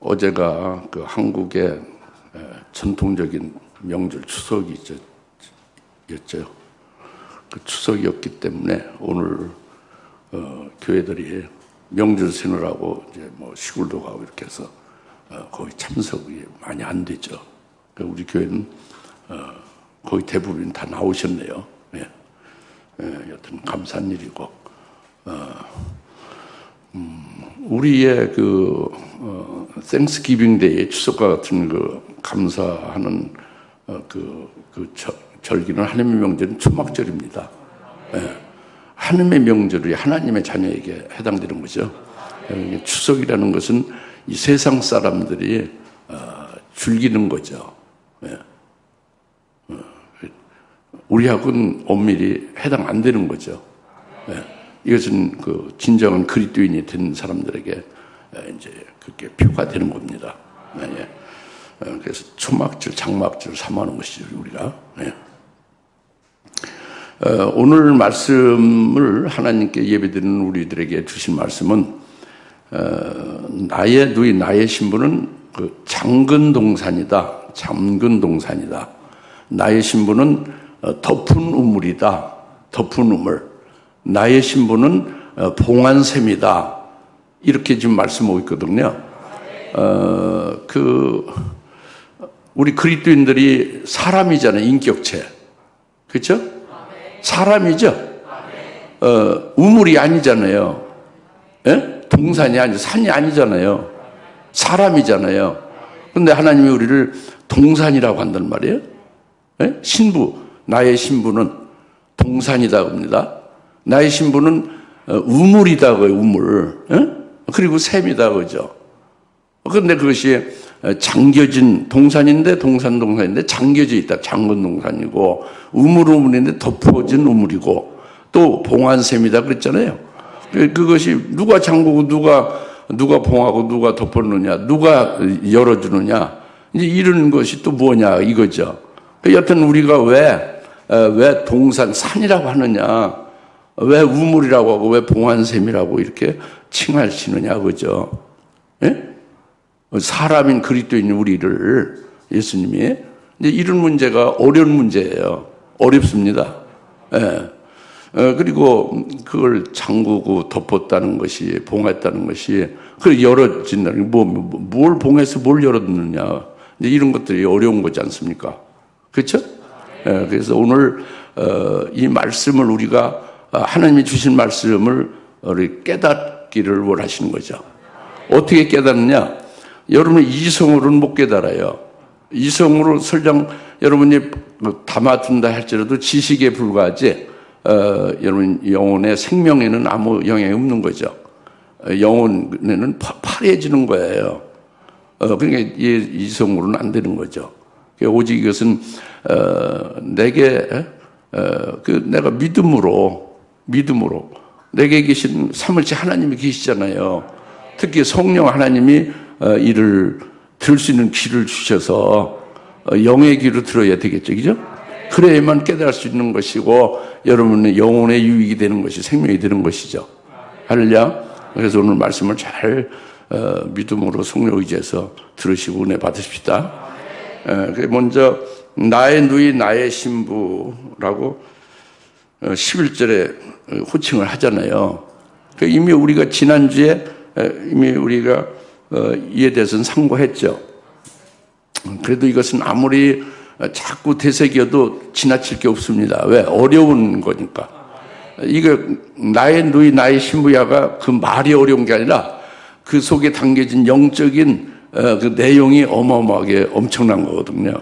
어제가 그 한국의 전통적인 명절 추석이 였죠. 그 추석이었기 때문에 오늘 교회들이 명절 세느라고 이제 뭐 시골도 가고 이렇게 해서 거의 참석이 많이 안 되죠. 우리 교회는 거의 대부분 다 나오셨네요. 예. 여튼 감사한 일이고, 우리의 그 땡스기빙 데이 추석과 같은 그 감사하는 절기는 하나님의 명절은 초막절입니다. 예. 하나님의 명절이 하나님의 자녀에게 해당되는 거죠. 추석이라는 것은 이 세상 사람들이 즐기는 거죠. 예. 우리하고는 엄밀히 해당 안 되는 거죠. 예. 이것은 그 진정한 그리스도인이 된 사람들에게 이제 그게 표가 되는 겁니다. 예. 그래서 초막절, 장막절 삼하는 것이죠, 우리가. 예. 오늘 말씀을 하나님께 예배드리는 우리들에게 주신 말씀은 나의 누이 나의 신부는 그 잠근 동산이다. 잠근 동산이다. 나의 신부는 덮은 우물이다. 덮은 우물. 나의 신부는 봉안샘이다. 이렇게 지금 말씀하고 있거든요. 우리 그리스도인들이 사람이잖아요. 인격체. 그렇죠? 사람이죠. 우물이 아니잖아요. 예? 동산이 아니죠. 산이 아니잖아요. 사람이잖아요. 그런데 하나님이 우리를 동산이라고 한단 말이에요. 예? 신부, 나의 신부는 동산이다 합니다. 나의 신부는 우물이다 그래요. 우물. 예? 그리고 샘이다 그죠. 그런데 그것이 잠겨진 동산인데 잠겨져 있다. 잠근 동산이고 우물인데 덮어진 우물이고 또 봉안샘이다 그랬잖아요. 그것이 누가 잠그고 누가 봉하고 누가 덮었느냐, 누가 열어주느냐, 이제 이런 것이 또 뭐냐 이거죠. 여튼 우리가 왜 동산 산이라고 하느냐, 왜 우물이라고 하고 왜 봉안샘이라고 이렇게 칭하시느냐 그죠. 예? 사람인 그리스도인 우리를 예수님이 이제 이런 문제가 어려운 문제예요. 어렵습니다. 예. 그리고 그걸 잠그고 덮었다는 것이 봉했다는 것이 그 열어진다는 게 뭘 봉해서 뭘 열어두느냐 이제 이런 것들이 어려운 거지 않습니까? 그렇죠? 예. 그래서 오늘 이 말씀을 우리가 하나님이 주신 말씀을 우리 깨닫기를 원하시는 거죠. 어떻게 깨닫느냐? 여러분이 이성으로는 못 깨달아요. 이성으로 설령 여러분이 담아둔다 할지라도 지식에 불과하지, 여러분 영혼의 생명에는 아무 영향이 없는 거죠. 영혼에는 파래지는 거예요. 그러니까 이성으로는 안 되는 거죠. 오직 이것은 내가 믿음으로 내게 계신 삼을째 하나님이 계시잖아요. 특히 성령 하나님이 이를 들을 수 있는 귀를 주셔서 영의 귀로 들어야 되겠죠, 그죠? 그래야만 깨달을 수 있는 것이고 여러분의 영혼의 유익이 되는 것이 생명이 되는 것이죠. 할렐루야. 그래서 오늘 말씀을 잘 믿음으로 성령 의지해서 들으시고 은혜 받으십시다. 먼저 나의 누이 나의 신부라고 11절에 호칭을 하잖아요. 이미 우리가 지난주에 우리가 이에 대해서는 상고했죠. 그래도 이것은 아무리 자꾸 되새겨도 지나칠 게 없습니다. 왜? 어려운 거니까. 이거 나의 누이 나의 신부야가 그 말이 어려운 게 아니라 그 속에 담겨진 영적인 그 내용이 어마어마하게 엄청난 거거든요.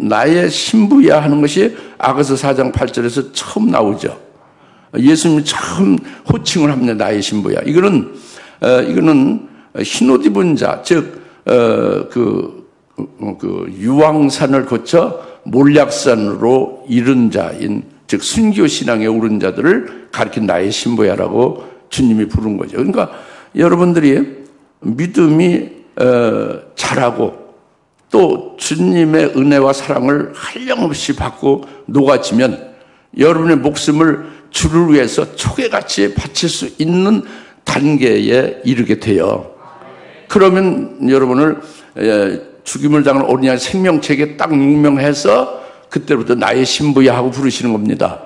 나의 신부야 하는 것이 아가서 4장 8절에서 처음 나오죠. 예수님이 처음 호칭을 합니다. 나의 신부야. 이거는 흰옷 입은 자, 즉 유황산을 거쳐 몰약산으로 이른 자인, 즉 순교 신앙에 오른 자들을 가리킨 나의 신부야라고 주님이 부른 거죠. 그러니까 여러분들이 믿음이 자라고 또 주님의 은혜와 사랑을 한량없이 받고 녹아지면 여러분의 목숨을 주를 위해서 초계같이 바칠 수 있는 단계에 이르게 돼요. 그러면 여러분을 죽임을 당할 어린 양 생명책에 딱 명명해서 그때부터 나의 신부야 하고 부르시는 겁니다.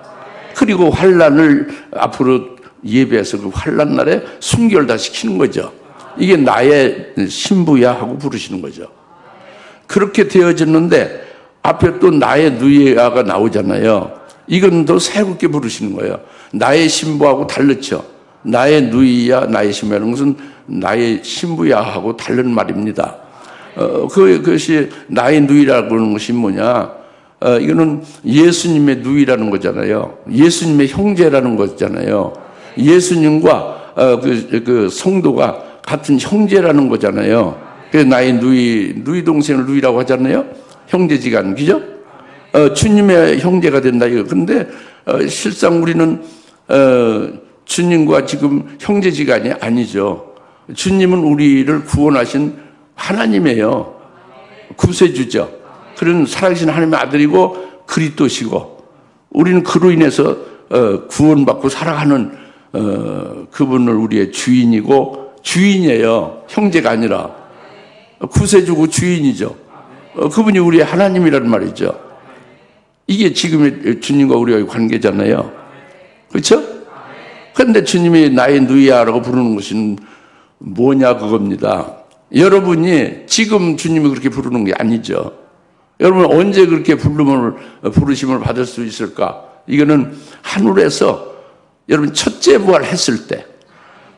그리고 환난을 앞으로 예배해서 그 환난 날에 순결 다 시키는 거죠. 이게 나의 신부야 하고 부르시는 거죠. 그렇게 되어졌는데 앞에 또 나의 누이야가 나오잖아요. 이건 더 새롭게 부르시는 거예요. 나의 신부하고 다르죠. 나의 누이야, 나의 신부라는 것은 나의 신부야 하고 다른 말입니다. 그것이 나의 누이라고 하는 것이 뭐냐? 이거는 예수님의 누이라는 거잖아요. 예수님의 형제라는 거잖아요. 예수님과 그 성도가 같은 형제라는 거잖아요. 그래서 나의 누이 동생을 누이라고 하잖아요. 형제지간, 그죠? 주님의 형제가 된다 이거. 근데 실상 우리는 주님과 지금 형제지간이 아니죠. 주님은 우리를 구원하신 하나님이에요. 구세주죠. 그런 살아계신 하나님의 아들이고 그리스도시고 우리는 그로 인해서 구원받고 살아가는 그분을 우리의 주인이고 주인이에요. 형제가 아니라 구세주고 주인이죠. 그분이 우리의 하나님이라는 말이죠. 이게 지금의 주님과 우리의 관계잖아요. 그렇죠? 그런데 주님이 나의 누이야라고 부르는 것은 뭐냐 그겁니다. 여러분이 지금 주님이 그렇게 부르는 게 아니죠. 여러분 언제 그렇게 부르심을 받을 수 있을까? 이거는 하늘에서 여러분 첫째 부활했을 때,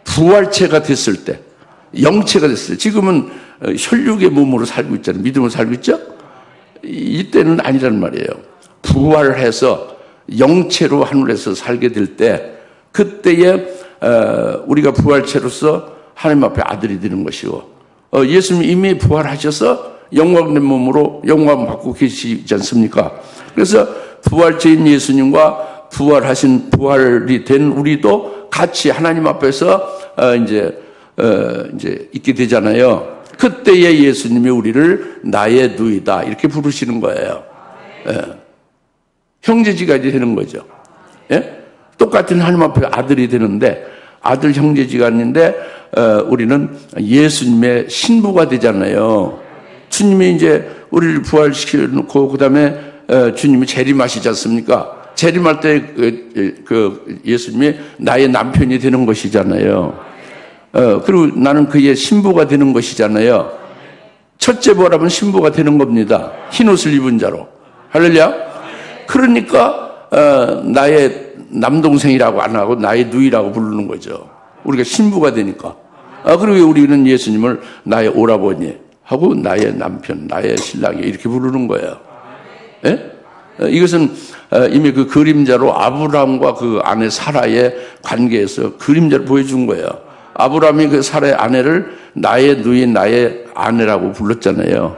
부활체가 됐을 때, 영체가 됐을 때, 지금은 혈육의 몸으로 살고 있잖아요. 믿음으로 살고 있죠? 이때는 아니란 말이에요. 부활해서 영체로 하늘에서 살게 될 때, 그때에 우리가 부활체로서 하나님 앞에 아들이 되는 것이고, 예수님이 이미 부활하셔서 영광된 몸으로 영광 받고 계시지 않습니까? 그래서 부활체인 예수님과 부활이 된 우리도 같이 하나님 앞에서 이제 있게 되잖아요. 그때에 예수님이 우리를 나의 누이다 이렇게 부르시는 거예요. 예. 형제지간이 되는 거죠. 예? 똑같은 하나님 앞에 아들이 되는데 아들 형제지간인데 우리는 예수님의 신부가 되잖아요. 주님이 이제 우리를 부활시켜놓고 그다음에 주님이 재림하시지 않습니까? 재림할 때 예수님이 나의 남편이 되는 것이잖아요. 그리고 나는 그의 신부가 되는 것이잖아요. 첫째 부활하면 신부가 되는 겁니다. 흰옷을 입은 자로. 할렐루야. 그러니까 나의 남동생이라고 안 하고 나의 누이라고 부르는 거죠. 우리가 신부가 되니까. 그리고 우리는 예수님을 나의 오라버니 하고 나의 남편, 나의 신랑이 이렇게 부르는 거예요. 예? 이것은 이미 그 그림자로 아브라함과 그 아내 사라의 관계에서 그림자를 보여준 거예요. 아브라함이 그 사라의 아내를 나의 누이, 나의 아내라고 불렀잖아요.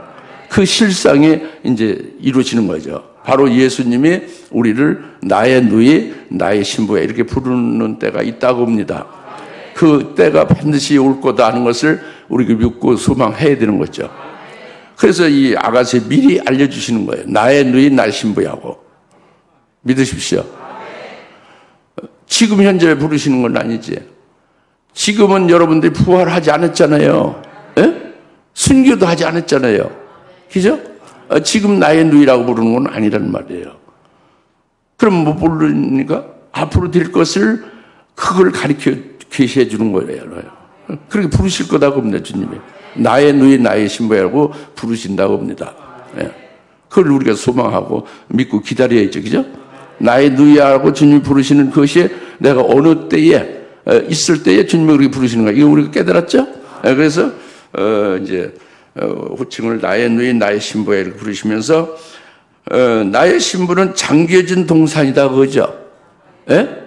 그 실상이 이제 이루어지는 거죠. 바로 예수님이 우리를 나의 누이, 나의 신부야 이렇게 부르는 때가 있다고 봅니다. 그 때가 반드시 올 거다 하는 것을 우리가 믿고 소망해야 되는 거죠. 그래서 이 아가서에 미리 알려주시는 거예요. 나의 누이, 나의 신부야고. 믿으십시오. 지금 현재 부르시는 건 아니지. 지금은 여러분들이 부활하지 않았잖아요. 예? 순교도 하지 않았잖아요. 그죠? 지금 나의 누이라고 부르는 건 아니란 말이에요. 그럼 뭐 부르니까 앞으로 될 것을 그걸 가르쳐 계시해 주는 거예요. 그렇게 부르실 거다고 봅니다. 주님이. 나의 누이, 나의 신부라고 부르신다고 봅니다. 예. 그걸 우리가 소망하고 믿고 기다려야죠. 그죠? 나의 누이라고 주님이 부르시는 것이 내가 어느 때에 있을 때에 주님이 우리가 부르시는 거예요. 이거 우리가 깨달았죠? 예. 그래서 이제 호칭을 나의 누이, 나의 신부야 이렇게 부르시면서 나의 신부는 잠겨진 동산이다 그거죠? 예?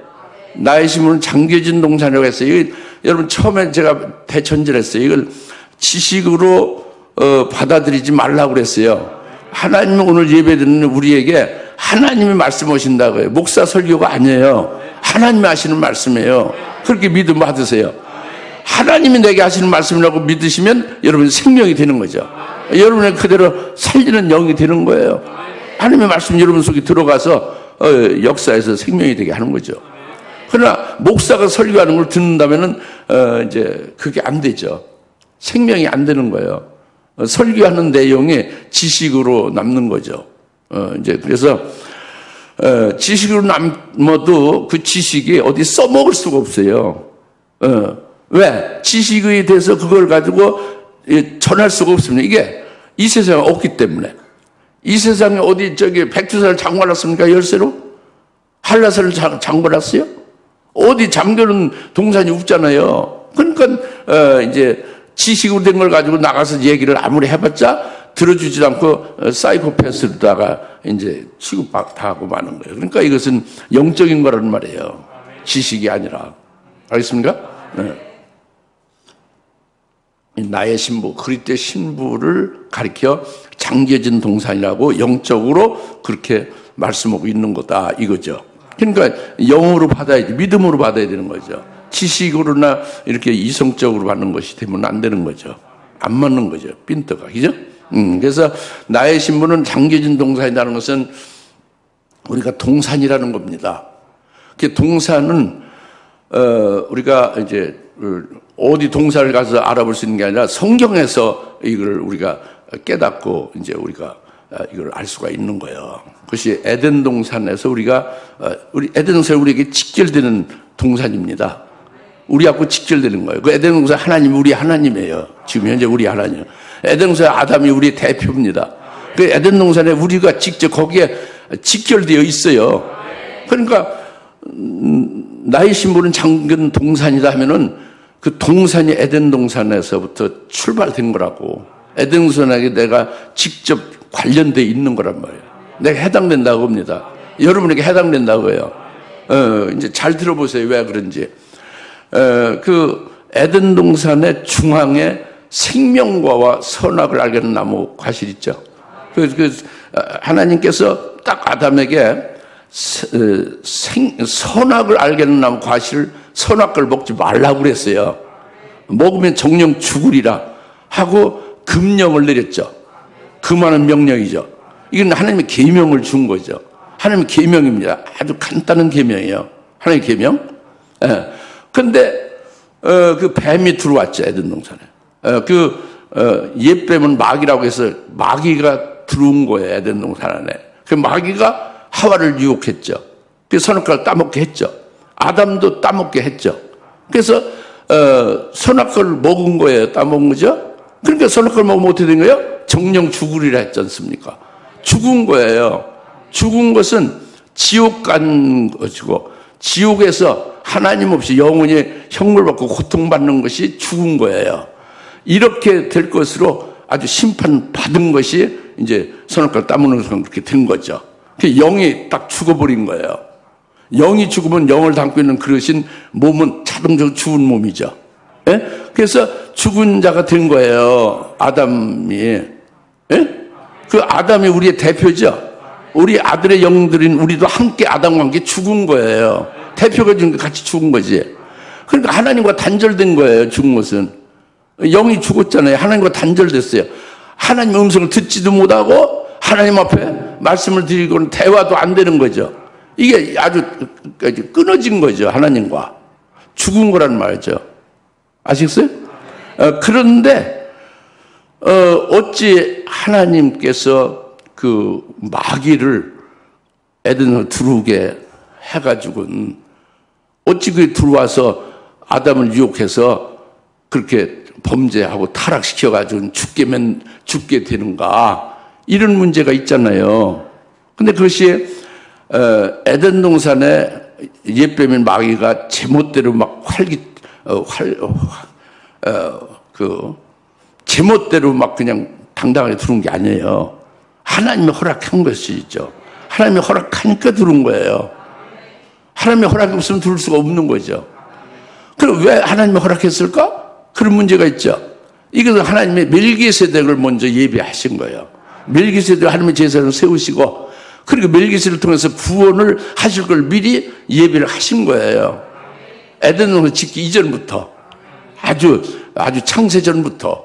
나의 신부는 잠겨진 동산이라고 했어요. 여러분 처음에 제가 대천절했어요. 이걸 지식으로 받아들이지 말라고 그랬어요. 하나님이 오늘 예배드리는 우리에게 하나님이 말씀하신다고 해요. 목사 설교가 아니에요. 하나님이 하시는 말씀이에요. 그렇게 믿음 받으세요. 하나님이 내게 하시는 말씀이라고 믿으시면 여러분 생명이 되는 거죠. 여러분의 그대로 살리는 영이 되는 거예요. 하나님의 말씀이 여러분 속에 들어가서 역사에서 생명이 되게 하는 거죠. 그러나 목사가 설교하는 걸 듣는다면은 이제 그게 안 되죠. 생명이 안 되는 거예요. 설교하는 내용이 지식으로 남는 거죠. 이제 그래서 지식으로 남아도 그 지식이 어디 써먹을 수가 없어요. 왜? 지식에 대해서 그걸 가지고 전할 수가 없습니다. 이게 이 세상에 없기 때문에. 이 세상에 어디 백두산을 장관했습니까? 열쇠로? 한라산을 장관했어요? 어디 잠겨는 동산이 없잖아요. 그러니까 이제 지식으로 된 걸 가지고 나가서 얘기를 아무리 해봤자 들어주지도 않고 사이코패스로다가 이제 취급하고 마는 거예요. 그러니까 이것은 영적인 거라는 말이에요. 지식이 아니라. 알겠습니까? 네. 나의 신부, 그리스도의 신부를 가리켜 잠겨진 동산이라고 영적으로 그렇게 말씀하고 있는 거다 이거죠. 그러니까 영으로 받아야지, 믿음으로 받아야 되는 거죠. 지식으로나 이렇게 이성적으로 받는 것이 되면 안 되는 거죠. 안 맞는 거죠. 핀트가. 그죠? 그래서 나의 신부는 잠겨진 동산이라는 것은 우리가 동산이라는 겁니다. 그 동산은 우리가 이제 어디 동산을 가서 알아볼 수 있는 게 아니라 성경에서 이걸 우리가 깨닫고 이제 우리가 이걸 알 수가 있는 거예요. 그것이 에덴 동산에서 우리 에덴 동산이 우리에게 직결되는 동산입니다. 우리하고 직결되는 거예요. 그 에덴 동산 하나님이 우리 하나님이에요. 지금 현재 우리 하나님. 에덴 동산 아담이 우리 대표입니다. 그 에덴 동산에 우리가 직접 거기에 직결되어 있어요. 그러니까 나의 신부는 잠근 동산이다 하면은 그 동산이 에덴 동산에서부터 출발된 거라고. 에덴 동산에게 내가 직접 관련되어 있는 거란 말이에요. 내가 해당된다고 합니다. 여러분에게 해당된다고 해요. 이제 잘 들어보세요. 왜 그런지. 그 에덴 동산의 중앙에 생명과와 선악을 알게 하는 나무 과실 있죠. 하나님께서 딱 아담에게 선악을 알게 하는 나무 과실, 선악을 먹지 말라고 그랬어요. 먹으면 정령 죽으리라 하고 금령을 내렸죠. 금하는 명령이죠. 이건 하나님의 계명을 준 거죠. 하나님의 계명입니다. 아주 간단한 계명이에요. 하나님의 계명. 근데 그 뱀이 들어왔죠. 에덴 동산에. 옛뱀은 마귀라고 해서 마귀가 들어온 거예요. 에덴 동산 안에. 그 마귀가 하와를 유혹했죠. 그 선악과를 따먹게 했죠. 아담도 따먹게 했죠. 그래서 선악과를 먹은 거예요. 따먹은 거죠. 그러니까 선악과를 먹으면 어떻게 된 거예요? 정령 죽으리라 했지 않습니까? 죽은 거예요. 죽은 것은 지옥 간 것이고, 지옥에서 하나님 없이 영원히 형벌받고 고통받는 것이 죽은 거예요. 이렇게 될 것으로 아주 심판받은 것이 이제 선악과를 따먹는 것은 그렇게 된 거죠. 영이 딱 죽어버린 거예요. 영이 죽으면 영을 담고 있는 그릇인 몸은 자동적으로 죽은 몸이죠. 예? 그래서 죽은 자가 된 거예요. 아담이. 예? 그 아담이 우리의 대표죠. 우리 아들의 영들인 우리도 함께 아담과 함께 죽은 거예요. 대표가 준 게 같이 죽은 거지. 그러니까 하나님과 단절된 거예요. 죽은 것은. 영이 죽었잖아요. 하나님과 단절됐어요. 하나님 음성을 듣지도 못하고 하나님 앞에 말씀을 드리고는 대화도 안 되는 거죠. 이게 아주 끊어진 거죠. 하나님과. 죽은 거란 말이죠. 아시겠어요? 그런데 어찌 하나님께서 그 마귀를 에덴으로 들어오게 해가지고는 어찌 그게 들어와서 아담을 유혹해서 그렇게 범죄하고 타락시켜가지고 죽게 되는가, 이런 문제가 있잖아요. 근데 그것이 에덴 동산에 옛뱀인 마귀가 제멋대로 막 제멋대로 막 그냥 당당하게 들어온 게 아니에요. 하나님이 허락한 것이죠. 하나님이 허락하니까 들어온 거예요. 하나님의 허락이 없으면 들을 수가 없는 거죠. 그럼 왜 하나님이 허락했을까? 그런 문제가 있죠. 이것은 하나님의 멜기세덱을 먼저 예비하신 거예요. 멜기세덱을 하나님의 제사를 세우시고, 그리고 멜기세덱을 통해서 구원을 하실 걸 미리 예비를 하신 거예요. 에덴을 짓기 이전부터, 아주 창세전부터,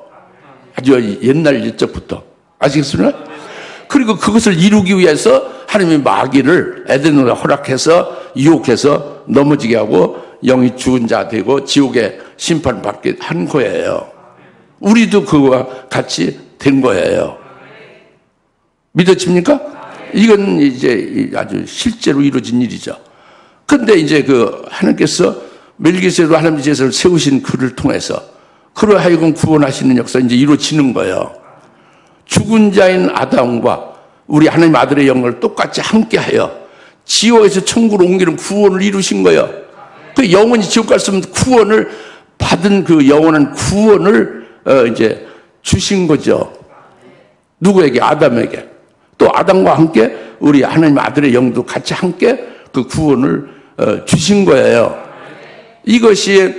아주 옛날 옛적부터. 아시겠습니까? 그리고 그것을 이루기 위해서 하나님이 마귀를 에덴으로 허락해서 유혹해서 넘어지게 하고 영이 죽은 자 되고 지옥에 심판받게 한 거예요. 우리도 그와 같이 된 거예요. 믿어집니까? 이건 이제 아주 실제로 이루어진 일이죠. 근데 이제 하나님께서 멜기세덱 하나님 제사를 세우신 그를 통해서 그로 하여금 구원하시는 역사 이제 이루어지는 거예요. 죽은 자인 아담과 우리 하나님 아들의 영을 똑같이 함께하여 지옥에서 천국으로 옮기는 구원을 이루신 거예요. 그 영원히 지옥 갈 수 없는 구원을 받은 그 영원한 구원을 이제 주신 거죠. 누구에게? 아담에게. 또 아담과 함께 우리 하나님 아들의 영도 같이 함께 그 구원을 주신 거예요. 이것이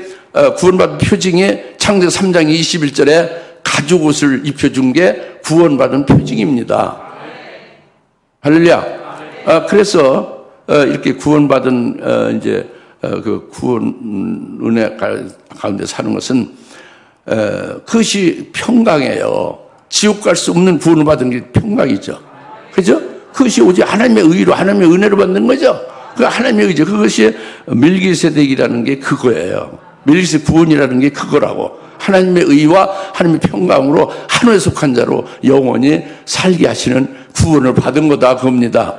구원받은 표징이 창세기 3장 21절에 가죽옷을 입혀준 게 구원받은 표징입니다. 할렐루야. 그래서 이렇게 구원받은 이제 그 구원 은혜 가운데 사는 것은 그것이 평강이에요. 지옥 갈 수 없는 구원을 받은 게 평강이죠. 그죠? 그것이 오직 하나님의 의로 하나님의 은혜로 받는 거죠. 그 하나님의 의죠. 그것이 멜기세덱이라는 게 그거예요. 멜기세덱 구원이라는 게 그거라고. 하나님의 의와 하나님의 평강으로 하늘에 속한 자로 영원히 살게 하시는 구원을 받은 거다 그겁니다.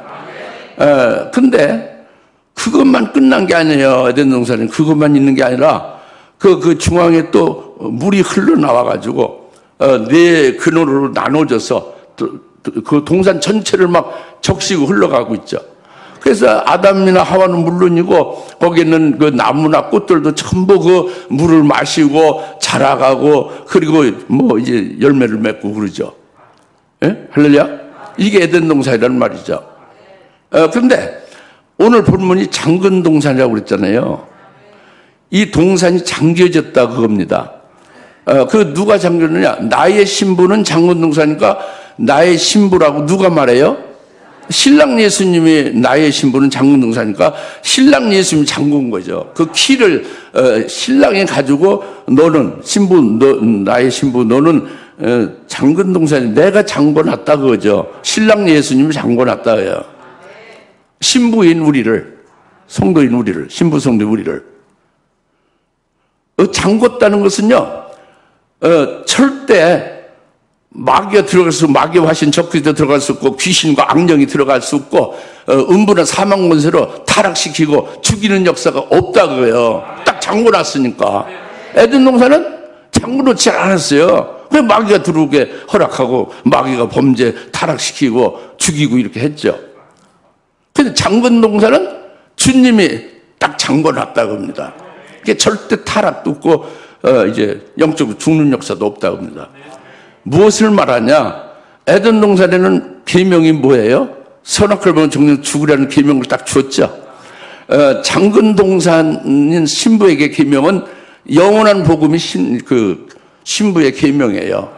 근데 그것만 끝난 게 아니에요. 에덴 동산은 그것만 있는 게 아니라 그 중앙에 또 물이 흘러나와 가지고 네 근원으로 나눠져서 그 동산 전체를 막 적시고 흘러가고 있죠. 그래서 아담이나 하와는 물론이고 거기는 그 나무나 꽃들도 전부 그 물을 마시고 자라가고 그리고 뭐 이제 열매를 맺고 그러죠. 예? 할렐루야? 이게 에덴 동산이라는 말이죠. 그런데 오늘 본문이 잠근 동산이라고 그랬잖아요. 이 동산이 잠겨졌다 그겁니다. 그 누가 잠겼느냐? 나의 신부는 잠근 동산이니까 나의 신부라고 누가 말해요? 신랑 예수님이 나의 신부는 잠근 동산이니까 신랑 예수님이 잠근 거죠. 그 키를 신랑이 가지고 너는 신부, 나의 신부 너는 잠근 동산이 내가 잠궈놨다 그거죠. 신랑 예수님이 잠궈놨다 그래요. 신부인 우리를, 성도인 우리를, 신부 성도인 우리를 잠궜다는 것은요, 절대 마귀가 들어갈 수, 마귀와 하신 적그리스도 들어갈 수 없고 귀신과 악령이 들어갈 수 없고 음부나 사망 권세로 타락시키고 죽이는 역사가 없다 그거예요. 딱 잠궈놨으니까. 에덴 동산은 잠궈놓지 않았어요. 그래서 마귀가 들어오게 허락하고 마귀가 범죄 타락시키고 죽이고 이렇게 했죠. 근데 잠근 동산은 주님이 딱 잠궈놨다 그럽니다. 이게 절대 타락도 없고 이제 영적으로 죽는 역사도 없다 그럽니다. 무엇을 말하냐? 에덴 동산에는 계명이 뭐예요? 선악을 보면 정녕 죽으라는 계명을 딱 주었죠. 잠근 동산인 신부에게 계명은 영원한 복음이 신부의 계명이에요.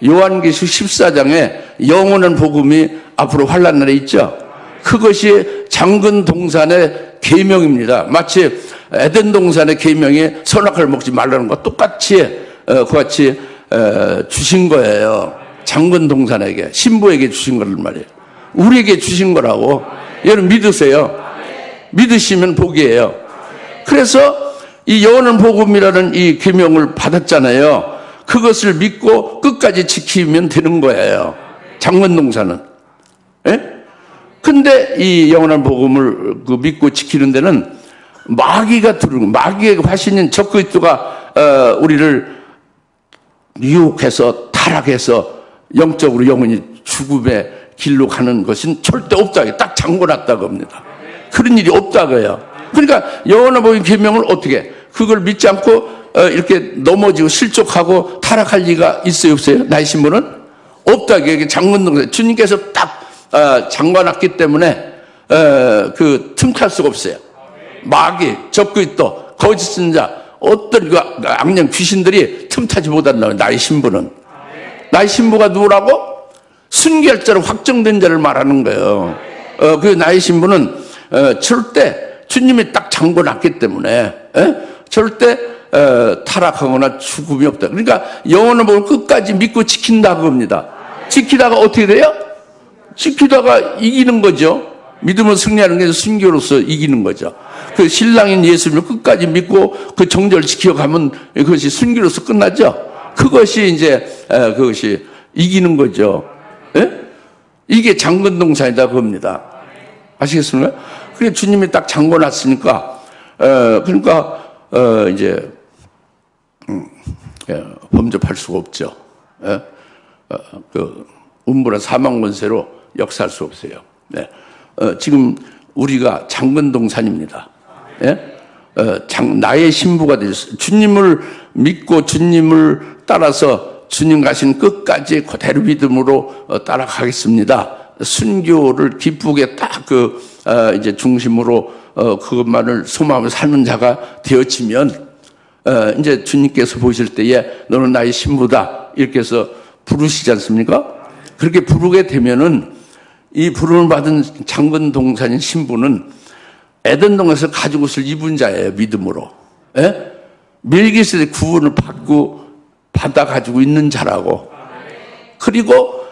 요한계시록 14장에 영원한 복음이 앞으로 환난 날에 있죠. 그것이 잠근 동산의 계명입니다. 마치 에덴 동산의 계명이 선악을 먹지 말라는 것과 똑같이 그같이 주신 거예요. 잠근 동산에게, 신부에게 주신 거란 말이에요. 우리에게 주신 거라고. 여러분 믿으세요. 믿으시면 복이에요. 그래서 이 영원한 복음이라는 이 계명을 받았잖아요. 그것을 믿고 끝까지 지키면 되는 거예요. 잠근 동산은. 예? 근데 이 영원한 복음을 믿고 지키는 데는 마귀가 들어오고 마귀의 화신인 적그리스도가 우리를 유혹해서 타락해서 영적으로 영원히 죽음의 길로 가는 것은 절대 없다고 딱 잠궈놨다고 합니다. 그런 일이 없다고 해요. 그러니까 영원한 복음 계명을 어떻게 그걸 믿지 않고 이렇게 넘어지고 실족하고 타락할 리가 있어요 없어요? 나의 신부는 없다고. 이게 잠근 동산 주님께서 딱 잠궈놨기 때문에 그 틈탈 수가 없어요. 마귀, 적그리스도, 거짓 선자, 어떤 그 악령 귀신들이 틈타지 못한다고. 나의 신부는. 나의 신부가 누구라고? 순교할 자로 확정된 자를 말하는 거예요. 그 나의 신부는 절대 주님이 딱 잠궈놨기 때문에 절대 타락하거나 죽음이 없다. 그러니까 영원한 복음을 끝까지 믿고 지킨다 그겁니다. 지키다가 어떻게 돼요? 지키다가 이기는 거죠. 믿음을 승리하는 게 순교로서 이기는 거죠. 그 신랑인 예수님을 끝까지 믿고 그 정절을 지켜가면 그것이 순교로서 끝나죠. 그것이 이제 그것이 이기는 거죠. 예? 이게 장근동산이다 그겁니다. 아시겠습니까? 그래 주님이 딱 잠궈놨으니까 그러니까 이제 범접할 수가 없죠. 예? 그 음부나 사망 권세로 역사할 수 없어요. 네. 지금 우리가 장근동산입니다. 예? 나의 신부가 되셨어요. 주님을 믿고 주님을 따라서 주님 가신 끝까지 그대로 믿음으로 따라가겠습니다. 순교를 기쁘게 딱 이제 중심으로 그것만을 소망하며 사는 자가 되어지면 이제 주님께서 보실 때에 너는 나의 신부다 이렇게 해서 부르시지 않습니까? 그렇게 부르게 되면은 이 부름을 받은 장근동산인 신부는 에덴 동산에서 가진 것을 입은 자예요. 믿음으로. 예? 멜기세덱 구원을 받아 가지고 있는 자라고. 그리고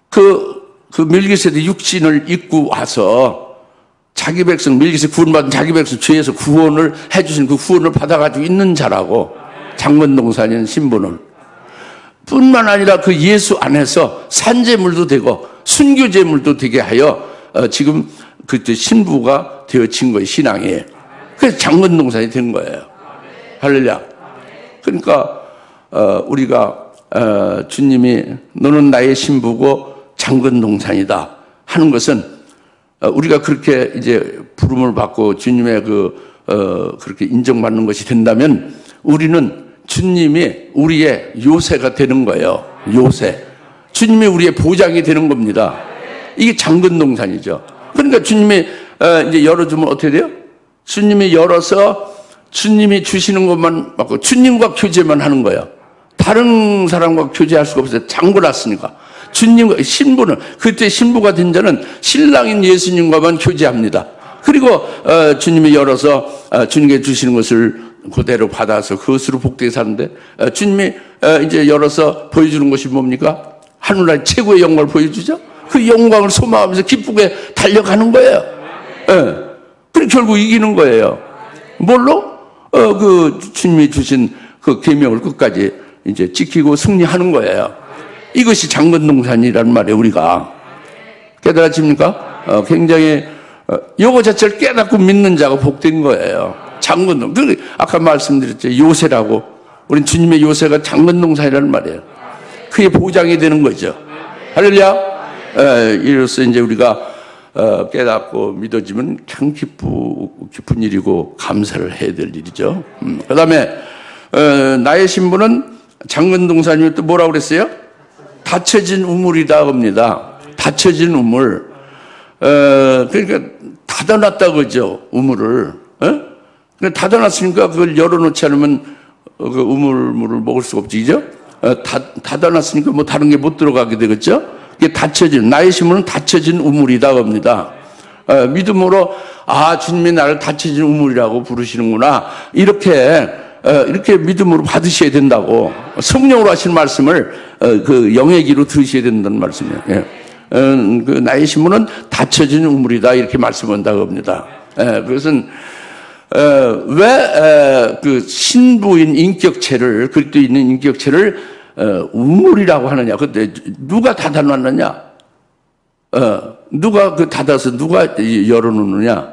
그 멜기세덱 육신을 입고 와서 자기 백성 멜기세덱 구원받은 자기 백성 죄에서 구원을 해주신 그 구원을 받아 가지고 있는 자라고. 장근동산인 신부는. 뿐만 아니라 그 예수 안에서 산제물도 되고 순교제물도 되게 하여 지금 그때 신부가 되어진 거예요. 신앙에. 그래서 장근동산이 된 거예요. 할렐루야. 그러니까 우리가 주님이 너는 나의 신부고 장근동산이다 하는 것은 우리가 그렇게 이제 부름을 받고 주님의 그렇게 인정받는 것이 된다면 우리는 주님이 우리의 요새가 되는 거예요. 요새. 주님이 우리의 보장이 되는 겁니다. 이게 장근동산이죠. 그러니까 주님이 이제 열어주면 어떻게 돼요? 주님이 열어서 주님이 주시는 것만 받고 주님과 교제만 하는 거예요. 다른 사람과 교제할 수가 없어요. 잠궈놨으니까. 주님과 신부는 그때 신부가 된 자는 신랑인 예수님과만 교제합니다. 그리고 주님이 열어서 주님께 주시는 것을 그대로 받아서 그것으로 복되게 사는데 주님이 이제 열어서 보여주는 것이 뭡니까? 하늘나라의 최고의 영광을 보여주죠. 그 영광을 소망하면서 기쁘게 달려가는 거예요. 예. 그리고 결국 이기는 거예요. 뭘로? 그 주님이 주신 그 계명을 끝까지 이제 지키고 승리하는 거예요. 이것이 장근동산이라는 말이에요. 우리가 깨달아집니까? 굉장히 요거 자체를 깨닫고 믿는 자가 복된 거예요. 장근동. 아까 말씀드렸죠. 요새라고. 우린 주님의 요새가 장근동산이라는 말이에요. 그게 보장이 되는 거죠. 할렐루야. 이로써 이제 우리가 깨닫고 믿어지면 참 기쁜 일이고 감사를 해야 될 일이죠. 그 다음에 나의 신부는 장근동산이면 또 뭐라고 그랬어요? 닫혀진 우물이다 겁니다. 닫혀진 우물. 그러니까 닫아놨다 그죠. 우물을. 닫아놨으니까 그걸 열어놓지 않으면 그 우물물을 먹을 수가 없지, 그죠? 닫아놨으니까 뭐 다른 게 못 들어가게 되겠죠? 이게 닫혀진, 나의 신부는 닫혀진 우물이다 겁니다. 믿음으로, 주님이 나를 닫혀진 우물이라고 부르시는구나. 이렇게 믿음으로 받으셔야 된다고. 성령으로 하시는 말씀을, 그 영의 귀로 들으셔야 된다는 말씀이에요. 예. 그 나의 신부는 닫혀진 우물이다. 이렇게 말씀한다고 합니다. 그것은, 왜, 그 신부인 인격체를, 그리스도 있는 인격체를, 우물이라고 하느냐. 근데 누가 닫아놨느냐? 누가 닫아서 누가 열어놓느냐?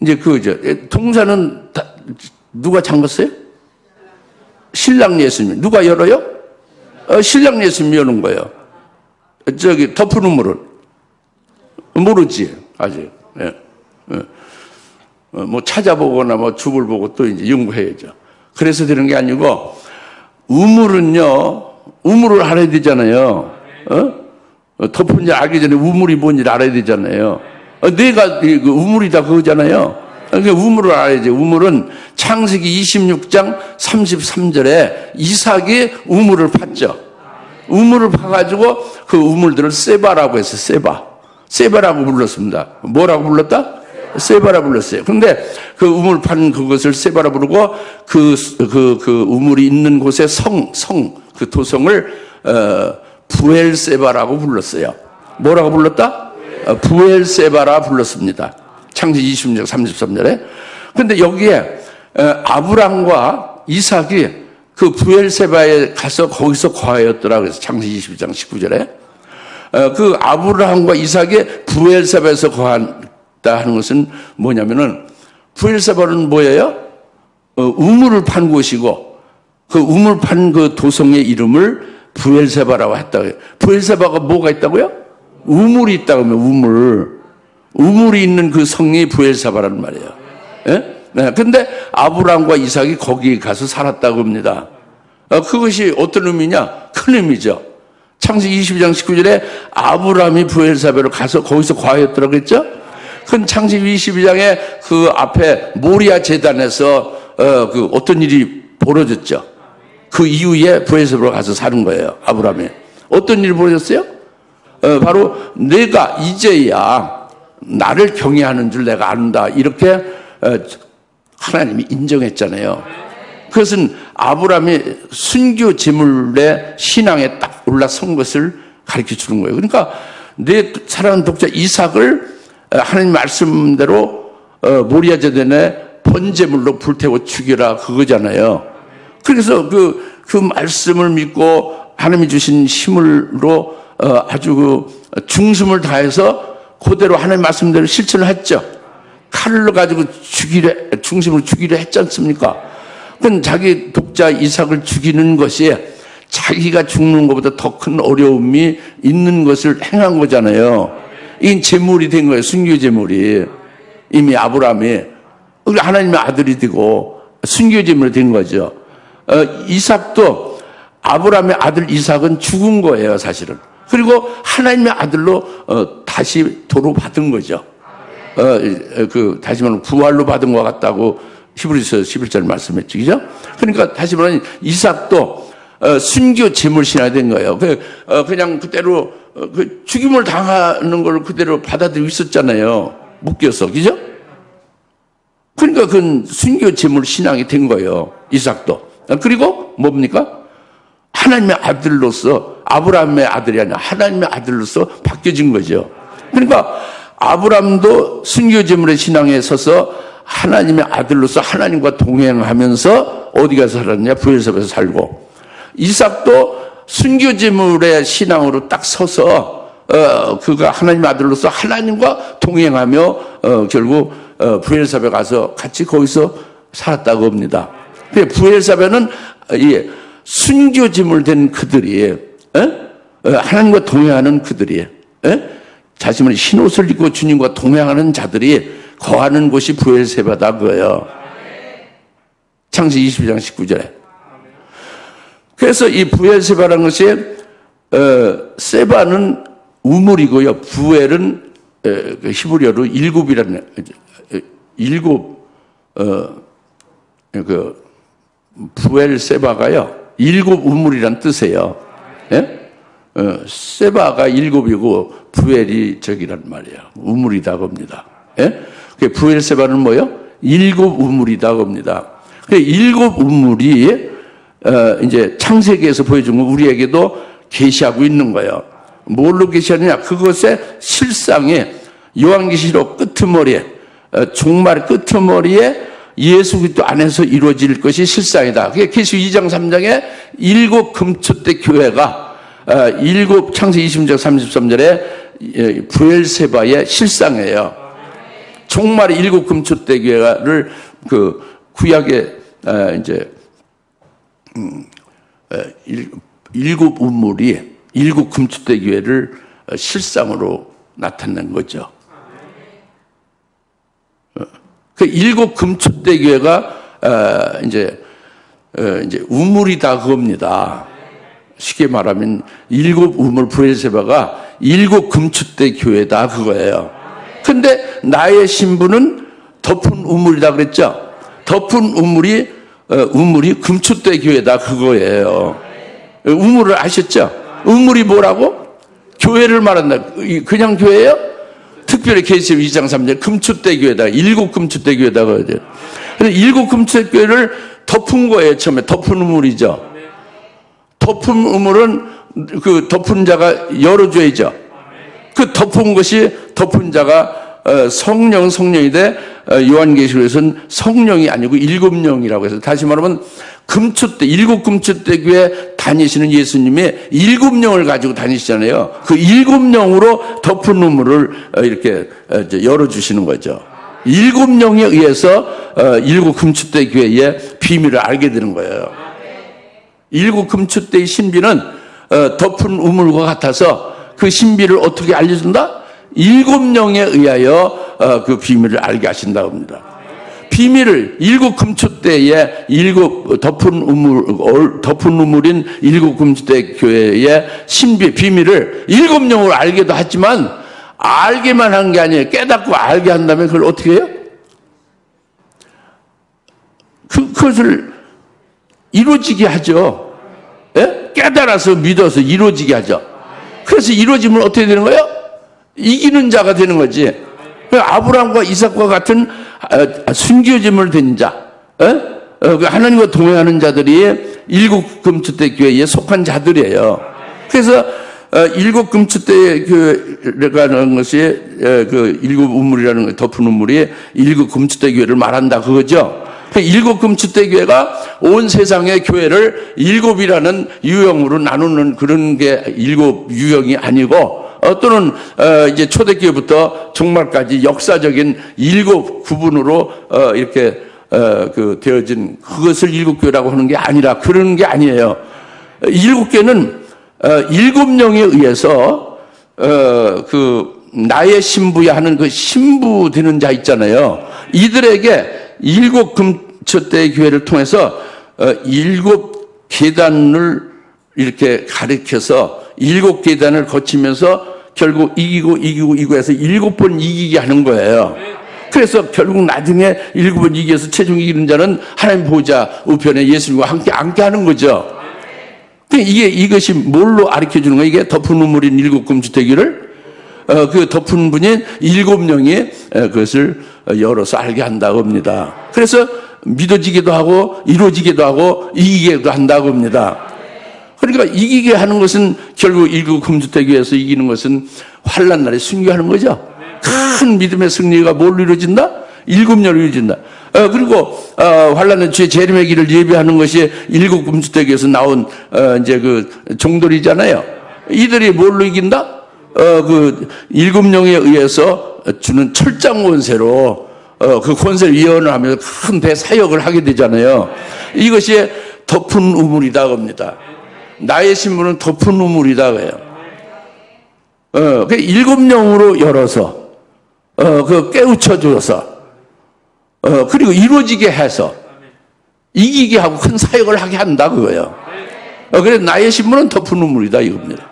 이제 동산은 누가 잠갔어요? 신랑 예수님. 누가 열어요? 신랑 예수님이 여는 거예요. 덮은 우물을. 모르지, 아직. 예. 뭐 찾아보거나 뭐 줍을 보고 또 이제 연구해야죠. 그래서 되는 게 아니고, 우물을 알아야 되잖아요. 덮은 줄 알기 전에 우물이 뭔지 알아야 되잖아요. 내가 우물이다 그거잖아요. 그러니까 우물을 알아야지. 우물은 창세기 26장 33절에 이삭이 우물을 팠죠. 우물을 파가지고 그 우물들을 세바라고 해서 세바라고 불렀습니다. 뭐라고 불렀다? 세바라 불렀어요. 그런데 그 우물 판 그것을 세바라 부르고 그 우물이 있는 곳의 그 도성을 부엘세바라고 불렀어요. 뭐라고 불렀다? 부엘세바라 불렀습니다. 창세기 26장 33절에. 근데 여기에 아브람과 이삭이 그 부엘세바에 가서 거기서 거하였더라. 그래서 창세기 22장 19절에 그 아브라함과 이삭이 부엘세바에서 거한다 하는 것은 뭐냐면은 부엘세바는 뭐예요? 우물을 판 곳이고 그 우물 판 그 도성의 이름을 부엘세바라고 했다고요. 부엘세바가 뭐가 있다고요? 우물이 있다고 하면 우물이 있는 그 성이 부엘세바라는 말이에요. 예? 네. 근데 아브라함과 이삭이 거기 가서 살았다고 합니다. 그것이 어떤 의미냐? 큰 의미죠. 창세기 22장 19절에 아브라함이 부엘세바로 가서 거기서 거하였더라고 그랬죠? 그 창세기 22장에 그 앞에 모리아 제단에서 그 어떤 일이 벌어졌죠. 그 이후에 부엘세바로 가서 사는 거예요. 아브라함이. 어떤 일이 벌어졌어요? 바로 내가 이제야 나를 경외하는 줄 내가 안다. 이렇게 하나님이 인정했잖아요. 그것은 아브라함이 순교 제물의 신앙에 딱 올라선 것을 가르쳐 주는 거예요. 그러니까 내 사랑하는 독자 이삭을 하나님 말씀대로 모리아 제단에 번제물로 불태워 죽여라 그거잖아요. 그래서 그 말씀을 믿고 하나님이 주신 힘으로 아주 그 중심을 다해서 그대로 하나님 말씀대로 실천을 했죠. 칼을 가지고 중심으로 죽이려 했지 않습니까? 그건 자기 독자 이삭을 죽이는 것이 자기가 죽는 것보다 더 큰 어려움이 있는 것을 행한 거잖아요. 이게 제물이 된 거예요. 순교 제물이. 이미 아브라함이 하나님의 아들이 되고 순교 제물이 된 거죠. 이삭도 아브라함의 아들 이삭은 죽은 거예요, 사실은. 그리고 하나님의 아들로 다시 도로 받은 거죠. 다시 말하면 부활로 받은 것 같다고 히브리서 11절 말씀했죠. 그죠? 그러니까 다시 말하면 이삭도 순교 제물 신앙이 된 거예요. 그냥 그대로 죽임을 당하는 걸 그대로 받아들이고 있었잖아요. 묶여서. 그죠? 그러니까 그건 순교 제물 신앙이 된 거예요. 이삭도. 그리고 뭡니까? 하나님의 아들로서, 아브라함의 아들이 아니라 하나님의 아들로서 바뀌어진 거죠. 그러니까 아브라함도 순교 제물의 신앙에 서서 하나님의 아들로서 하나님과 동행하면서 어디 가서 살았냐? 부엘세바에서 살고, 이삭도 순교 제물의 신앙으로 딱 서서 그가 하나님의 아들로서 하나님과 동행하며 결국 부엘세바에 가서 같이 거기서 살았다고 합니다. 부엘세바는 순교 제물 된 그들이 하나님과 동행하는 그들이 자신의 흰옷을 입고 주님과 동행하는 자들이 거하는 곳이 부엘세바다 그거예요. 창세기 22장 19절에. 그래서 이 부엘세바라는 것이 세바는 우물이고요. 부엘은 히브리어로 일곱이라는 일곱 부엘세바가요. 일곱 우물이란 뜻이에요. 예? 세바가 일곱이고 부엘이 저기란 말이에요. 우물이다 겁니다. 예? 부엘세바는 뭐요? 일곱 우물이다 겁니다. 일곱 우물이 이제 창세기에서 보여준 거 우리에게도 계시하고 있는 거예요. 뭘로 계시하느냐? 그것의 실상이 요한계시록 끄트머리에, 종말 끄트머리에 예수 그리스도 안에서 이루어질 것이 실상이다. 그게 계시록 2장 3장에 일곱 금초대 교회가 창세기 20장 33절에 부엘세바의 실상이에요. 종말의 일곱 금초대 교회를 그 구약의 이제 일곱 우물이 일곱 금초대 교회를 실상으로 나타낸 거죠. 그 일곱 금초대 교회가 이제 우물이다 그겁니다. 쉽게 말하면 일곱 우물 부엘세바가 일곱 금초대 교회다 그거예요. 근데 나의 신분은 덮은 우물이다 그랬죠. 덮은 우물이 금초대 교회다 그거예요. 우물을 아셨죠? 우물이 뭐라고? 교회를 말한다. 그냥 교회예요? 특별히 계시록 2장 3절 금초대 교회다. 일곱 금초대 교회다 그래야 돼요. 그래서 일곱 금초대 교회를 덮은 거예요. 처음에 덮은 우물이죠. 덮은 우물은 그 덮은 자가 여러 죄죠. 그 덮은 것이 덮은 자가 성령이 돼 요한계시록에서는 성령이 아니고 일곱 영이라고 해서 다시 말하면 금초대, 일곱 금초대 교회 다니시는 예수님이 7영을 가지고 다니시잖아요. 그 7영으로 덮은 우물을 이렇게 열어주시는 거죠. 7영에 의해서 일곱 금초대 교회의 비밀을 알게 되는 거예요. 일곱 금초대의 신비는 덮은 우물과 같아서 그 신비를 어떻게 알려준다? 7영에 의하여 그 비밀을 알게 하신다고 합니다. 비밀을 일곱 금초대의 일곱 덮은 우물인 일곱 금초대 교회의 신비 비밀을 7영으로 알게도 하지만 알게만 한 게 아니에요. 깨닫고 알게 한다면 그걸 어떻게 해요? 그것을 이루어지게 하죠. 예? 깨달아서 믿어서 이루어지게 하죠. 그래서 이루어지면 어떻게 되는 거예요? 이기는 자가 되는 거지. 아브라함과 이삭과 같은 순교짐을 된 자, 하나님과 동행하는 자들이 일곱 금초대 교회에 속한 자들이에요. 그래서 일곱 금초대 교회라는 것이 그 일곱 우물이라는 덮은 우물이 일곱 금초대 교회를 말한다 그거죠. 일곱 금초대 교회가 온 세상의 교회를 일곱이라는 유형으로 나누는 그런 게 일곱 유형이 아니고 또는 이제 초대교회부터 종말까지 역사적인 일곱 구분으로 이렇게 그 되어진 그것을 일곱 교회라고 하는 게 아니라 그런 게 아니에요. 일곱 교회는 7영에 의해서 그 나의 신부야 하는 그 신부 되는 자 있잖아요. 이들에게 일곱 금초대 교회를 통해서 일곱 계단을 이렇게 가리켜서 일곱 계단을 거치면서 결국 이기고 해서 7번 이기게 하는 거예요. 그래서 결국 나중에 7번 이겨서 최종 이기는 자는 하나님 보좌 우편에 예수님과 함께 앉게 하는 거죠. 이것이 뭘로 가르쳐 주는 거예요? 이게 덮은 우물인 일곱 금초대교를 그 덮은 분인 7영이 그것을 열어서 알게 한다고 합니다. 그래서 믿어지기도 하고 이루어지기도 하고 이기기도 한다고 합니다. 그러니까 이기게 하는 것은 결국 일곱 금초대교에서 이기는 것은 환난 날에 순교하는 거죠. 큰 믿음의 승리가 뭘로 이루어진다? 7영으로 이루어진다. 그리고 환난의 주에 재림의 길을 예비하는 것이 일곱 금초대교에서 나온 이제 그 종들이잖아요. 이들이 뭘로 이긴다? 그 7영에 의해서 주는 철장 권세로 그 권세를 예언을 하면서 큰 대사역을 하게 되잖아요. 이것이 덮은 우물이다 겁니다. 나의 신분은 덮은 우물이다 그래요. 그 7영으로 열어서 그 깨우쳐 줘서 그리고 이루어지게 해서 이기게 하고 큰 사역을 하게 한다 그거예요. 그래서 나의 신분은 덮은 우물이다 이겁니다.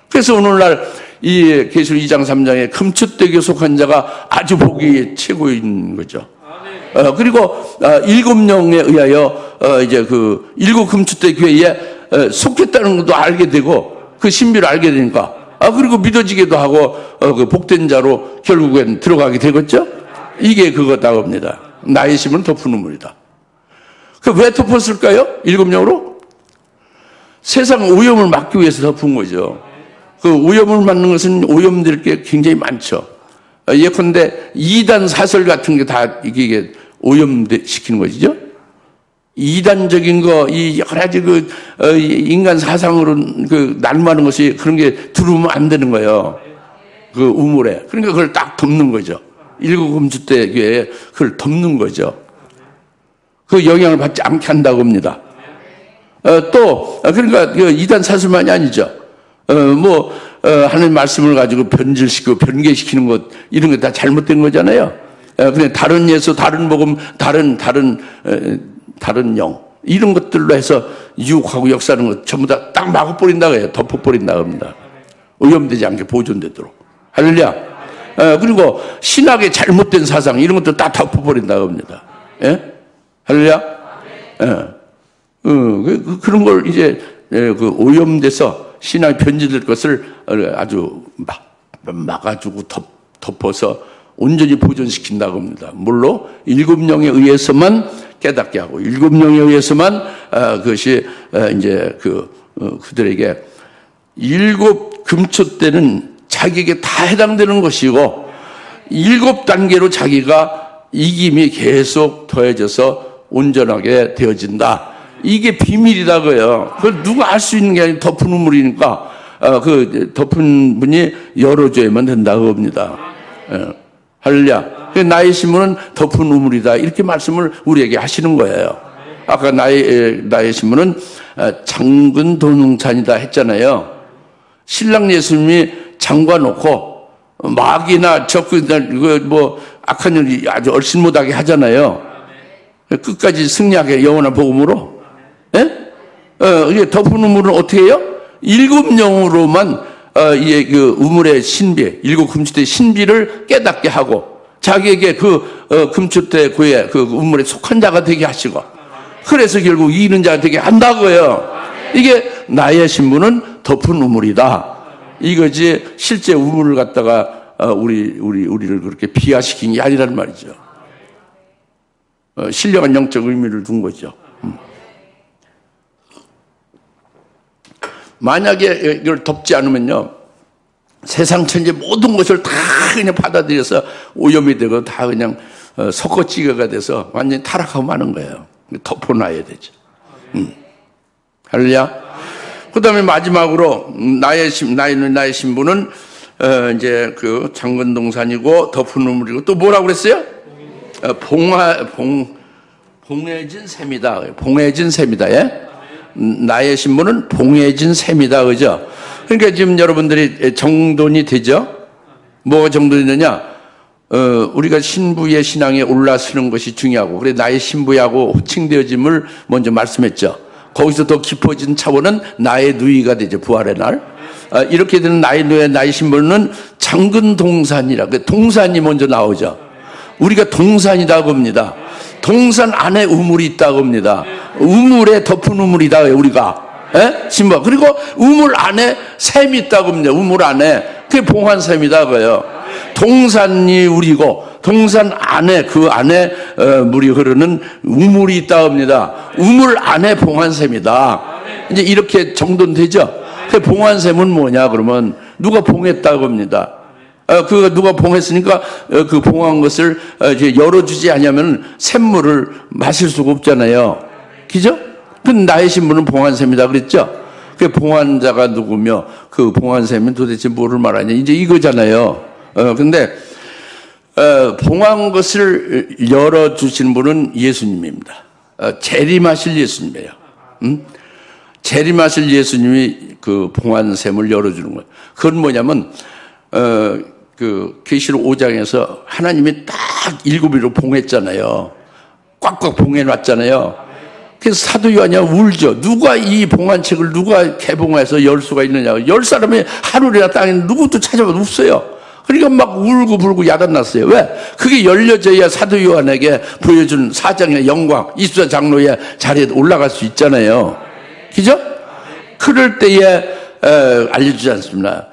그래서 오늘날 이 계시록 2장 3장에 금초대교에 속한 자가 아주 복이 최고인 거죠. 그리고 7영에 의하여 이제 그 일곱 금초대 교회에 속했다는 것도 알게 되고 그 신비를 알게 되니까 그리고 믿어지기도 하고 그 복된 자로 결국엔 들어가게 되겠죠. 이게 그거다 겁니다. 나의 심은 덮은 우물이다. 그 왜 덮었을까요? 7영으로? 세상 오염을 막기 위해서 덮은 거죠. 그 오염을 막는 것은 오염될 게 굉장히 많죠. 예컨대 이단 사설 같은 게 다 이게 오염시키는 것이죠. 이단적인 거, 이 여러 가지 그 인간 사상으로 그 날마는 것이 그런 게 들어오면 안 되는 거예요. 그 우물에. 그러니까 그걸 딱 덮는 거죠. 일곱 금초대 교회에 그걸 덮는 거죠. 그 영향을 받지 않게 한다고 합니다. 또 그러니까 그 이단 사설만이 아니죠. 하나님 말씀을 가지고 변질시키고 변개시키는 것 이런 게 다 잘못된 거잖아요. 그냥 다른 예수, 다른 복음, 다른 영 이런 것들로 해서 유혹하고 역사하는 것 전부 다 딱 막아버린다고 해요. 덮어버린다고 합니다. 오염되지 않게 보존되도록. 할렐루야. 그리고 신학의 잘못된 사상 이런 것도 다 덮어버린다고 합니다. 예? 할렐루야. 그런 걸 이제 그 오염돼서 신학이 변질될 것을 아주 막아주고 덮어서 온전히 보존시킨다고 합니다. 물론 7영에 의해서만 깨닫게 하고 7영에 의해서만 그것이 이제 그들에게 일곱 금초대는 자기에게 다 해당되는 것이고 7단계로 자기가 이김이 계속 더해져서 온전하게 되어진다. 이게 비밀이라고요. 그걸 누가 알 수 있는 게 아니라 덮은 우물이니까 그 덮은 분이 열어줘야만 된다고 합니다. 할렐루야. 나의 신분은 덮은 우물이다. 이렇게 말씀을 우리에게 하시는 거예요. 아까 나의 신분은 장군 동산이다 했잖아요. 신랑 예수님이 잠궈놓고 마귀나 적그나 뭐 악한 일이 아주 얼씬 못하게 하잖아요. 끝까지 승리하게 영원한 복음으로. 이게 덮은 우물은 어떻게 해요? 7영으로만 그 우물의 신비, 7 금추대의 신비를 깨닫게 하고 자기에게 그 금추대 구에 그 우물에 속한 자가 되게 하시고, 그래서 결국 이기는 자가 되게 한다고요. 이게 나의 신분은 덮은 우물이다. 이거지 실제 우물을 갖다가 우리를 그렇게 비하시킨 게 아니란 말이죠. 신령한 영적 의미를 둔 거죠. 만약에 이걸 덮지 않으면요, 세상 천지 모든 것을 다 그냥 받아들여서 오염이 되고 다 그냥 섞어찌개가 돼서 완전히 타락하고 마는 거예요. 덮어놔야 되죠. 할렐루야. 그 다음에 마지막으로 나의 신분은 이제 그 장건동산이고 덮은 우물이고 또 뭐라고 그랬어요? 봉해진 샘이다. 봉해진 샘이다. 예? 나의 신분은 봉해진 샘이다. 그죠? 그러니까 지금 여러분들이 정돈이 되죠? 뭐가 정돈이 되냐? 우리가 신부의 신앙에 올라서는 것이 중요하고, 그래 나의 신부하고 호칭되어짐을 먼저 말씀했죠. 거기서 더 깊어진 차원은 나의 누이가 되죠. 부활의 날. 이렇게 되는 나의 신분은 장근동산이라. 동산이 먼저 나오죠. 우리가 동산이라고 합니다. 동산 안에 우물이 있다고 합니다. 우물에 덮은 우물이다, 우리가. 신부. 그리고 우물 안에 샘이 있다고 합니다. 우물 안에. 그게 봉환샘이다고요. 동산이 우리고, 동산 안에, 그 안에 물이 흐르는 우물이 있다고 합니다. 우물 안에 봉환샘이다. 이제 이렇게 정돈되죠? 그 봉환샘은 뭐냐, 그러면 누가 봉했다고 합니다. 그 누가 봉했으니까 그 봉한 것을 이제 열어주지 않으면 샘물을 마실 수가 없잖아요. 그죠? 그 나의 신분은 봉한샘이다 그랬죠? 그 봉한 자가 누구며 그 봉한샘은 도대체 뭐를 말하냐, 이제 이거잖아요. 근데 봉한 것을 열어주신 분은 예수님입니다. 재림하실 예수님이에요. 재림하실 예수님이 그 봉한샘을 열어주는 거예요. 그건 뭐냐면 그 계시록 5장에서 하나님이 딱 7위로 봉했잖아요. 꽉꽉 봉해놨잖아요. 그래서 사도 요한이 울죠. 누가 이 봉한 책을 누가 개봉해서 열 수가 있느냐. 열 사람이 하늘이나 땅에 누구도 찾아봐도 없어요. 그러니까 막 울고 불고 야단났어요. 왜? 그게 열려져야 사도 요한에게 보여준 4장의 영광, 24장로의 자리에 올라갈 수 있잖아요. 그죠? 그럴 때에 알려주지 않습니다.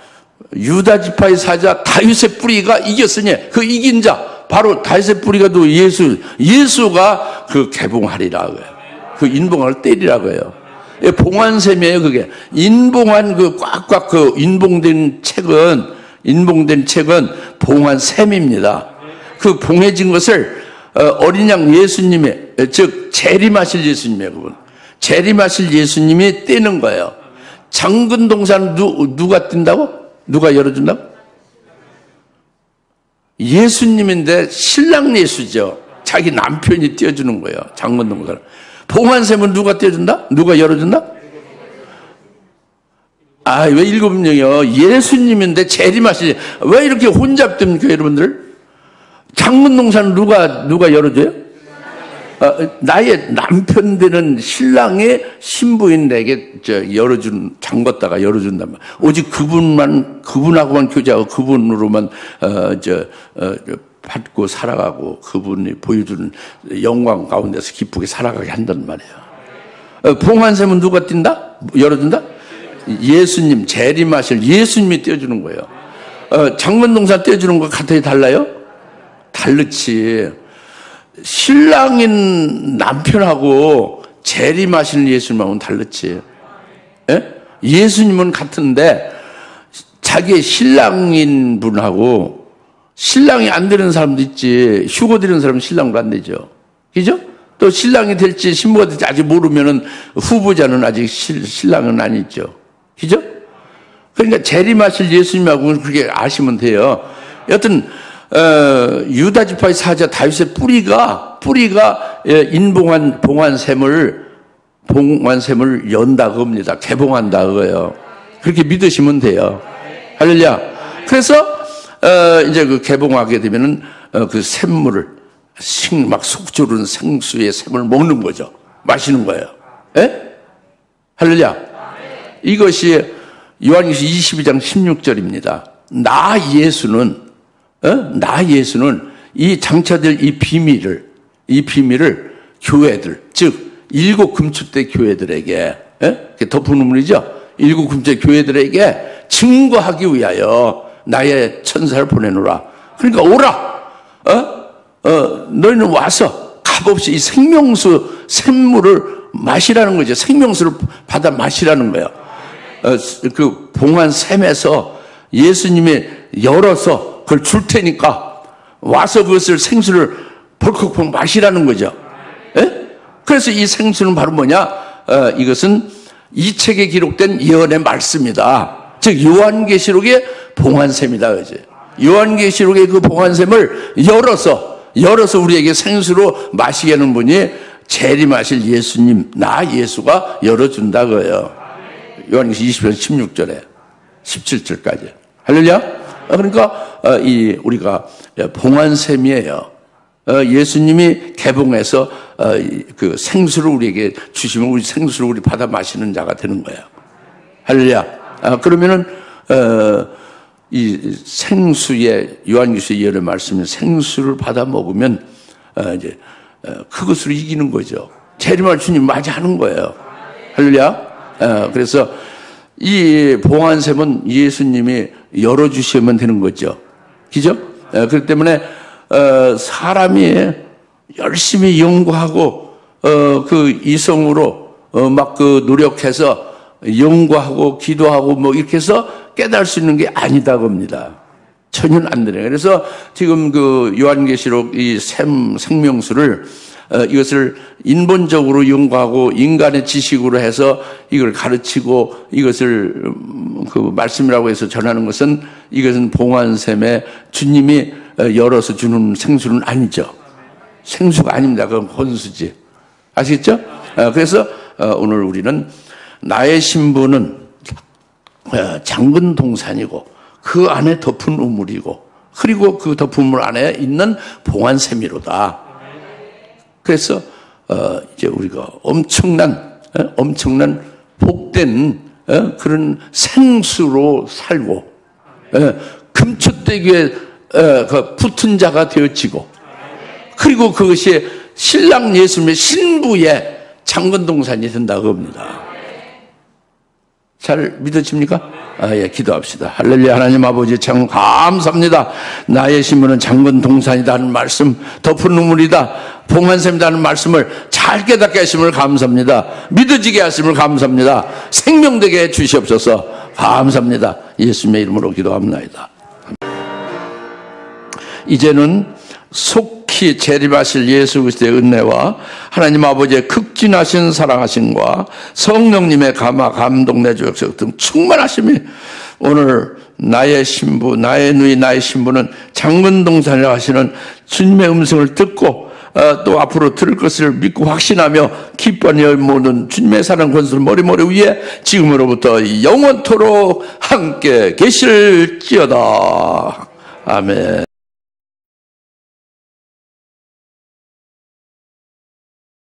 유다 지파의 사자 다윗의 뿌리가 이겼으니 그 이긴 자 바로 다윗의 뿌리가 또 예수가 그 개봉하리라고요. 그 인봉을 때리라고요. 봉한샘이에요. 그게 인봉한 그 꽉꽉 그 인봉된 책은 봉한샘입니다. 그 봉해진 것을 어린 양 예수님의, 즉 재림하실 예수님이에요. 그분 재림하실 예수님이 떼는 거예요. 장근동산 누가 뜬다고? 누가 열어준다고? 예수님인데 신랑 예수죠. 자기 남편이 띄워주는 거예요. 장건동산. 봉한샘은 누가 띄워준다? 누가 열어준다? 왜 7명이요? 예수님인데 재림하시지. 왜 이렇게 혼잡됩니까, 여러분들? 장건동산은 누가 열어줘요? 나의 남편 되는 신랑의 신부인 내게 잠궜다가 열어준단 말이야. 오직 그분하고만 교제하고 그분으로만 받고 살아가고 그분이 보여주는 영광 가운데서 기쁘게 살아가게 한단 말이에요. 봉한샘은 누가 띈다? 열어준다? 예수님, 재림하실 예수님이 떼어주는 거예요. 장건동산 떼어주는 거 같아요? 달라요? 다르지. 신랑인 남편하고 재림하시는 예수님하고는 다르지. 예수님은 같은데 자기의 신랑인 분하고 신랑이 안 되는 사람도 있지. 휴거 되는 사람은 신랑으로 안 되죠. 그죠? 또 신랑이 될지 신부가 될지 아직 모르면은 후보자는 아직 신랑은 아니죠. 그죠? 그러니까 재림하실 예수님하고 그렇게 아시면 돼요. 여튼 유다 지파의 사자 다윗의 뿌리가 봉환샘을 연다 그겁니다. 개봉한다 그거예요. 그렇게 믿으시면 돼요. 할렐루야. 그래서 이제 그 개봉하게 되면은 그 샘물을 막 속주는 생수의 샘을 먹는 거죠. 마시는 거예요. 예? 할렐루야. 이것이 요한계시록 22장 16절입니다. 나 예수는 이 장차될 이 비밀을 교회들, 즉 일곱 금축대 교회들에게, 덮은 우물이죠. 일곱 금축대 교회들에게 증거하기 위하여 나의 천사를 보내노라. 그러니까 오라. 너희는 와서 값없이 이 생명수 샘물을 마시라는 거죠. 생명수를 받아 마시라는 거예요. 그 봉한 샘에서 예수님이 열어서 그걸 줄 테니까 와서 그것을 생수를 벌컥 마시라는 거죠. 예? 그래서 이 생수는 바로 뭐냐? 이것은 이 책에 기록된 예언의 말씀이다. 즉 요한계시록의 봉한샘이다. 그죠? 요한계시록의 그 봉한샘을 열어서 우리에게 생수로 마시게 하는 분이 재림하실 예수님, 나 예수가 열어준다 거예요. 요한계시록 20장 16절에 17절까지. 할렐루야. 그러니까 우리가 봉한샘이에요. 예수님이 개봉해서 그 생수를 우리에게 주시면 우리 생수를 우리 받아 마시는 자가 되는 거예요. 할렐루야. 그러면은 이 생수의 요한계시록 예언의 말씀인 생수를 받아 먹으면 이제 그것으로 이기는 거죠. 재림할 주님 맞이하는 거예요. 할렐루야. 그래서 이 봉한샘은 예수님이 열어주시면 되는 거죠. 그죠? 그렇기 때문에 사람이 열심히 연구하고 그 이성으로 막 그 노력해서 연구하고 기도하고 뭐 이렇게 해서 깨달을 수 있는 게 아니다 겁니다. 전혀 안 되네요. 그래서 지금 그 요한계시록 이 생명수를 이것을 인본적으로 연구하고 인간의 지식으로 해서 이걸 가르치고 이것을 그 말씀이라고 해서 전하는 것은 이것은 봉한샘에 주님이 열어서 주는 생수는 아니죠. 생수가 아닙니다. 그건 혼수지. 아시겠죠? 그래서 오늘 우리는 나의 신부는 잠근 동산이고 그 안에 덮은 우물이고 그리고 그 덮은 우물 안에 있는 봉한샘이로다. 그래서 이제 우리가 엄청난 복된 그런 생수로 살고 금축대교에 그 붙은 자가 되어지고 그리고 그것이 신랑 예수님의 신부의 잠근동산이 된다고 합니다. 잘 믿어집니까? 예, 기도합시다. 할렐루야. 하나님 아버지 참 감사합니다. 나의 신부는 잠근동산이다 하는 말씀, 덮은 우물이다, 봉한샘이다 하는 말씀을 잘 깨닫게 하심을 감사합니다. 믿어지게 하심을 감사합니다. 생명되게 해 주시옵소서. 감사합니다. 예수님의 이름으로 기도합니다. 이제는 속히 재림하실 예수 그리스도의 은혜와 하나님 아버지의 극진하신 사랑하심과 성령님의 감동 내주 역사 등 충만하심이 오늘 나의 신부, 나의 누이, 나의 신부는 잠근동산이라 하시는 주님의 음성을 듣고 또 앞으로 들을 것을 믿고 확신하며 기뻐하여 모든 주님의 사랑 권수를 머리머리 위에 지금으로부터 영원토록 함께 계실지어다. 아멘.